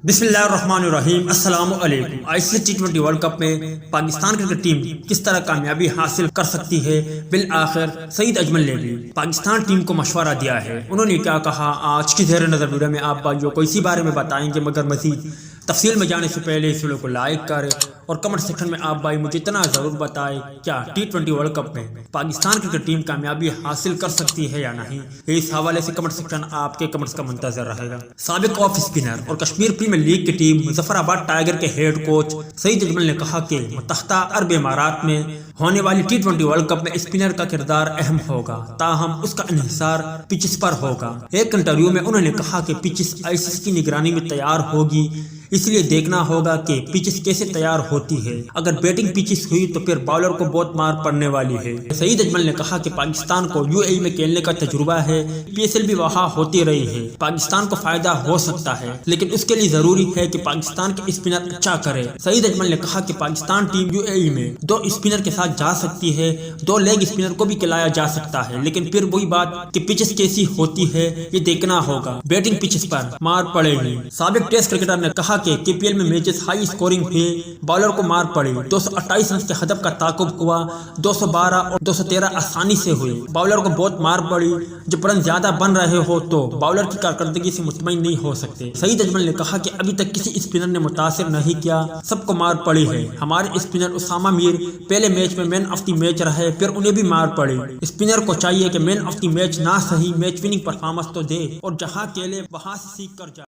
बिस्मिल्लाहिर्रहमानिर्रहीम। अस्सलाम वालेकुम। आईसीसी टी20 वर्ल्ड कप में पाकिस्तान क्रिकेट टीम किस तरह कामयाबी हासिल कर सकती है, बिल आखिर सईद अजमल ने भी पाकिस्तान टीम को मशवरा दिया है। उन्होंने क्या कहा, आज की ज़ेर नज़र वीडियो में आप भाइयों को इसी बारे में बताएंगे, मगर मज़ीद तफसील में जाने से पहले इस वीडियो को लाइक करें और कमेंट सेक्शन में आप भाई मुझे इतना ज़रूर बताएं, क्या टी20 वर्ल्ड कप में पाकिस्तान क्रिकेट टीम कामयाबी हासिल कर सकती है या नहीं। इस हवाले से कमेंट सेक्शन आपके कमेंट्स का मुंतज़र रहेगा। साबिक ऑफ स्पिनर और कश्मीर प्रीमियर लीग की टीम मुजफ्फराबाद टाइगर के हेड कोच सईद अजमल ने कहा कि मुत्तहदा अरब इमारात में होने वाली टी20 वर्ल्ड कप में स्पिनर का किरदार अहम होगा, ताहम उसका इन्हिसार पिचेस पर होगा। एक इंटरव्यू में उन्होंने कहा कि पिचेस आईसीसी की निगरानी में तैयार होगी, इसलिए देखना होगा कि पिचेस कैसे तैयार होती है। अगर बैटिंग पिचेस हुई तो फिर बॉलर को बहुत मार पड़ने वाली है। सईद अजमल ने कहा कि पाकिस्तान को यूएई में खेलने का तजुर्बा है, पीएसएल भी वहां होती रही है, पाकिस्तान को फायदा हो सकता है, लेकिन उसके लिए जरूरी है कि पाकिस्तान के स्पिनर अच्छा करे। सईद अजमल ने कहा कि पाकिस्तान टीम यूएई में 2 स्पिनर के साथ जा सकती है, 2 लेग स्पिनर को भी खिलाया जा सकता है, लेकिन फिर वही बात कि पिचेस कैसी होती है ये देखना होगा। बैटिंग पिचेस पर मार पड़ेगी। साबिक टेस्ट क्रिकेटर ने कहा कि केपीएल में मैचेस हाई स्कोरिंग हुए, बॉलर को मार पड़ी। 228 रन के हदफ का ताकुब हुआ, 212 और 213 आसानी से हुए। बॉलर को बहुत मार पड़ी। जब रन ज्यादा बन रहे हो तो बॉलर की कारकर्दगी से मुतमईन नहीं हो सकते। सईद अजमल ने कहा कि अभी तक किसी स्पिनर ने मुतासिर नहीं किया, सबको मार पड़ी है। हमारे स्पिनर उसामा मीर पहले मैच में मैन ऑफ द मैच रहे, फिर उन्हें भी मार पड़ी। स्पिनर को चाहिए कि मैन ऑफ द मैच ना सही मैच विनिंग परफॉर्मेंस तो दे और जहां खेले वहां से सीख कर जाए।